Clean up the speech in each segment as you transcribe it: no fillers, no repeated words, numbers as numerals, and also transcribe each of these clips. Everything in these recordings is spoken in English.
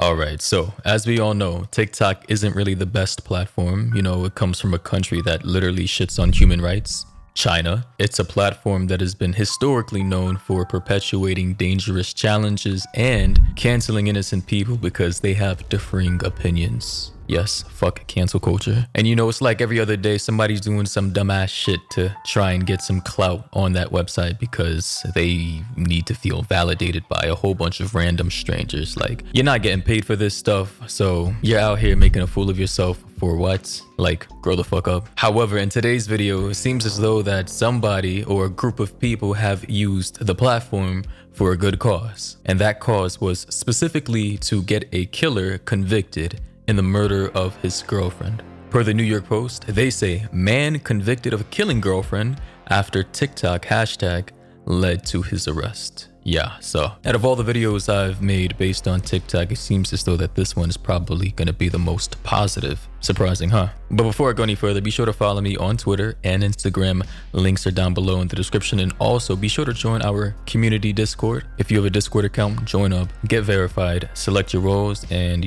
Alright, so as we all know, TikTok isn't really the best platform. You know, it comes from a country that literally shits on human rights, China. It's a platform that has been historically known for perpetuating dangerous challenges and canceling innocent people because they have differing opinions. Yes, fuck cancel culture. And you know, it's like every other day somebody's doing some dumbass shit to try and get some clout on that website because they need to feel validated by a whole bunch of random strangers. Like, you're not getting paid for this stuff, so you're out here making a fool of yourself for what? Like, grow the fuck up. However, in today's video, it seems as though that somebody or a group of people have used the platform for a good cause. And that cause was specifically to get a killer convicted in the murder of his girlfriend. Per the New York Post, they say, man convicted of killing girlfriend after TikTok hashtag led to his arrest. Yeah, so out of all the videos I've made based on TikTok, it seems as though that this one is probably gonna be the most positive. Surprising, huh? But before I go any further, be sure to follow me on Twitter and Instagram. Links are down below in the description. And also be sure to join our community Discord. If you have a Discord account, join up, get verified, select your roles, and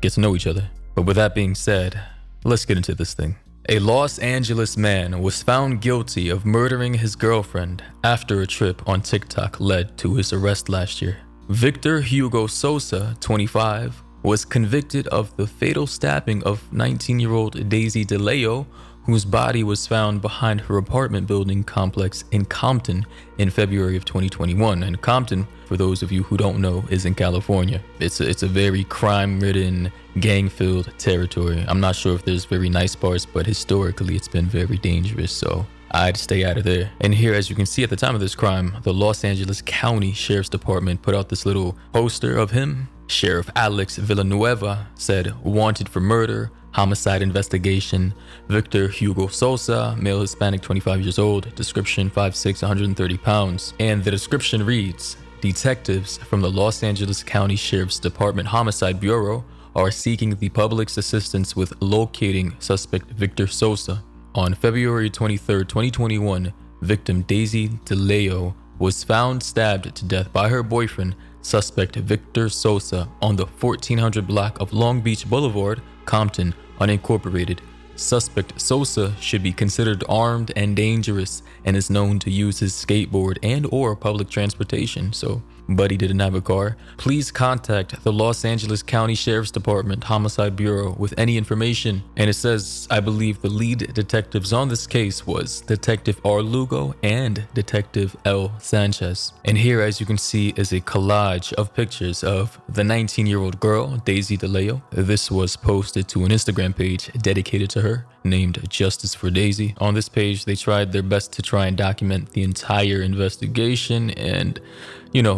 get to know each other. But with that being said, let's get into this thing. A Los Angeles man was found guilty of murdering his girlfriend after a trip on TikTok led to his arrest last year. Victor Hugo Sosa, 25, was convicted of the fatal stabbing of 19-year-old Daisy DeLeo, whose body was found behind her apartment building complex in Compton in February of 2021. And Compton, for those of you who don't know, is in California. It's a very crime-ridden, gang-filled territory. I'm not sure if there's very nice parts, but historically it's been very dangerous, so I'd stay out of there. And here, as you can see, at the time of this crime, the Los Angeles County Sheriff's Department put out this little poster of him. Sheriff Alex Villanueva said, wanted for murder, homicide investigation, Victor Hugo Sosa, male Hispanic, 25 years old, description 5'6", 130 pounds. And the description reads, detectives from the Los Angeles County Sheriff's Department Homicide Bureau are seeking the public's assistance with locating suspect Victor Sosa. On February 23, 2021, victim Daisy DeLeo was found stabbed to death by her boyfriend, suspect Victor Sosa, on the 1400 block of Long Beach Boulevard, Compton, unincorporated. Suspect Sosa should be considered armed and dangerous and is known to use his skateboard and/or public transportation. So, buddy didn't have a car. Please contact the Los Angeles County Sheriff's Department Homicide Bureau with any information. And it says, I believe the lead detectives on this case was Detective R. Lugo and Detective L. Sanchez. And here, as you can see, is a collage of pictures of the 19-year-old girl, Daisy DeLeo. This was posted to an Instagram page dedicated to her, named Justice for Daisy. On this page, they tried their best to try and document the entire investigation and,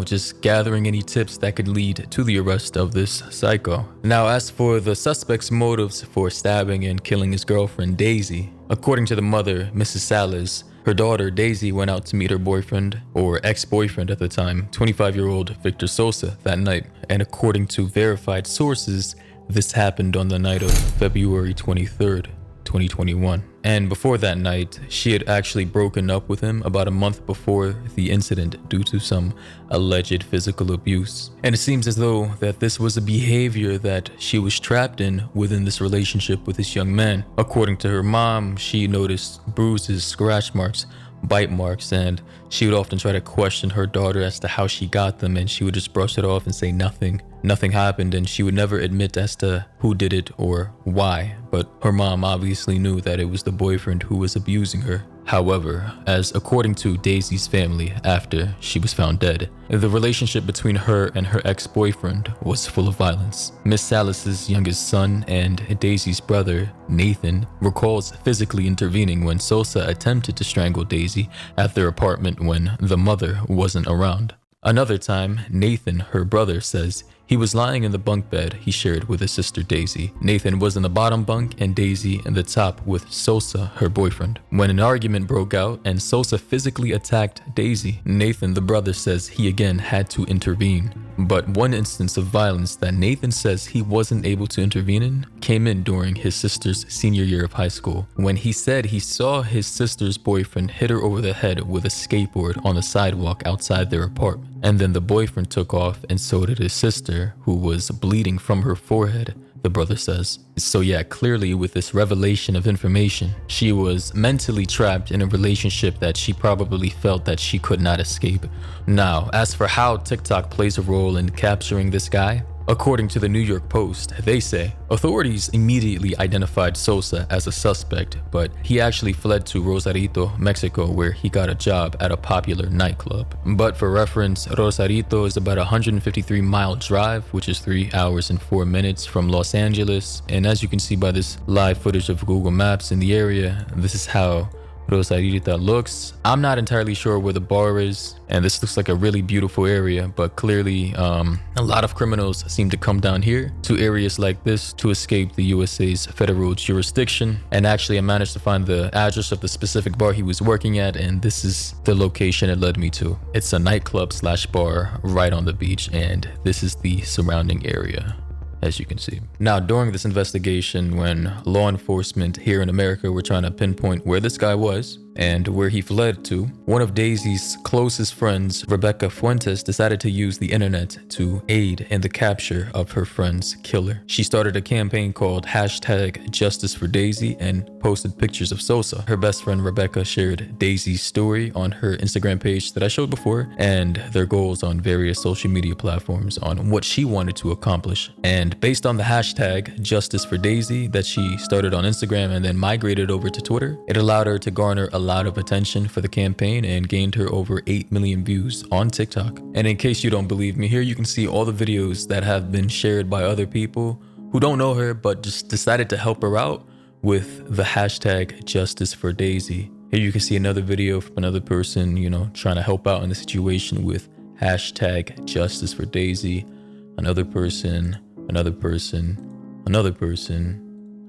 just gathering any tips that could lead to the arrest of this psycho. Now, as for the suspect's motives for stabbing and killing his girlfriend, Daisy, according to the mother, Mrs. Salas, her daughter, Daisy, went out to meet her boyfriend, or ex-boyfriend at the time, 25-year-old Victor Sosa, that night. And according to verified sources, this happened on the night of February 23rd, 2021. And before that night, she had actually broken up with him about a month before the incident due to some alleged physical abuse. And it seems as though that this was a behavior that she was trapped in within this relationship with this young man. According to her mom, she noticed bruises, scratch marks, bite marks, and she would often try to question her daughter as to how she got them, and she would just brush it off and say nothing happened, and she would never admit as to who did it or why. But her mom obviously knew that it was the boyfriend who was abusing her. However, as according to Daisy's family after she was found dead, the relationship between her and her ex-boyfriend was full of violence. Miss Salas's youngest son and Daisy's brother, Nathan, recalls physically intervening when Sosa attempted to strangle Daisy at their apartment when the mother wasn't around. Another time, Nathan, her brother, says he was lying in the bunk bed he shared with his sister Daisy. Nathan was in the bottom bunk and Daisy in the top with Sosa, her boyfriend. When an argument broke out and Sosa physically attacked Daisy, Nathan, the brother, says he again had to intervene. But one instance of violence that Nathan says he wasn't able to intervene in came in during his sister's senior year of high school, when he said he saw his sister's boyfriend hit her over the head with a skateboard on the sidewalk outside their apartment. And then the boyfriend took off, and so did his sister, who was bleeding from her forehead, the brother says. So yeah, clearly with this revelation of information, she was mentally trapped in a relationship that she probably felt that she could not escape. Now, as for how TikTok plays a role in capturing this guy, according to the New York Post, they say authorities immediately identified Sosa as a suspect, but he actually fled to Rosarito, Mexico, where he got a job at a popular nightclub. But for reference, Rosarito is about a 153-mile drive, which is 3 hours and 4 minutes from Los Angeles. And as you can see by this live footage of Google Maps in the area, this is how Rosarito looks. I'm not entirely sure where the bar is, and this looks like a really beautiful area, but clearly a lot of criminals seem to come down here to areas like this to escape the USA's federal jurisdiction. And actually I managed to find the address of the specific bar he was working at, and this is the location it led me to. It's a nightclub slash bar right on the beach, and this is the surrounding area, as you can see. Now, during this investigation, when law enforcement here in America were trying to pinpoint where this guy was and where he fled to, one of Daisy's closest friends, Rebecca Fuentes, decided to use the internet to aid in the capture of her friend's killer. She started a campaign called #JusticeForDaisy and posted pictures of Sosa. Her best friend Rebecca shared Daisy's story on her Instagram page that I showed before, and their goals on various social media platforms on what she wanted to accomplish. And based on the #JusticeForDaisy that she started on Instagram and then migrated over to Twitter, it allowed her to garner a lot of attention for the campaign and gained her over 8 million views on TikTok. And in case you don't believe me, here you can see all the videos that have been shared by other people who don't know her but just decided to help her out with the #JusticeForDaisy. Here you can see another video from another person, you know, trying to help out in the situation with #JusticeForDaisy. Another person, another person, another person,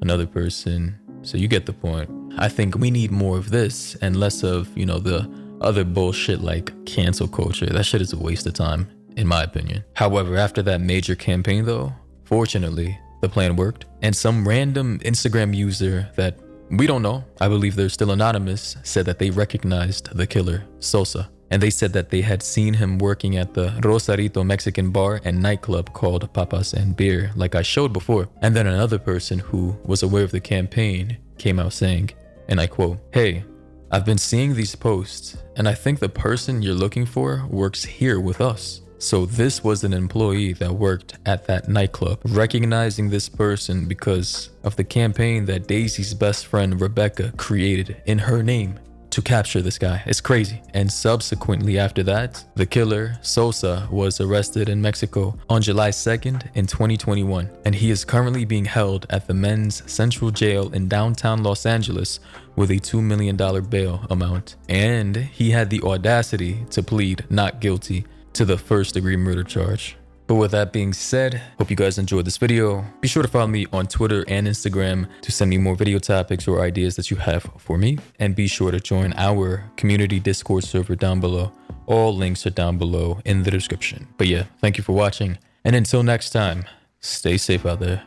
another person. So you get the point. I think we need more of this and less of, you know, the other bullshit like cancel culture. That shit is a waste of time, in my opinion. However, after that major campaign though, fortunately, the plan worked. And some random Instagram user that we don't know, I believe they're still anonymous, said that they recognized the killer, Sosa. And they said that they had seen him working at the Rosarito Mexican bar and nightclub called Papas and Beer, like I showed before. And then another person who was aware of the campaign came out saying, and I quote, "Hey, I've been seeing these posts, and I think the person you're looking for works here with us." So this was an employee that worked at that nightclub, recognizing this person because of the campaign that Daisy's best friend Rebecca created in her name to capture this guy. It's crazy. And subsequently after that, the killer, Sosa, was arrested in Mexico on July 2nd in 2021. And he is currently being held at the Men's Central Jail in downtown Los Angeles with a $2 million bail amount. And he had the audacity to plead not guilty to the first-degree murder charge. But with that being said, hope you guys enjoyed this video. Be sure to follow me on Twitter and Instagram to send me more video topics or ideas that you have for me. And be sure to join our community Discord server down below. All links are down below in the description. But yeah, thank you for watching. And until next time, stay safe out there.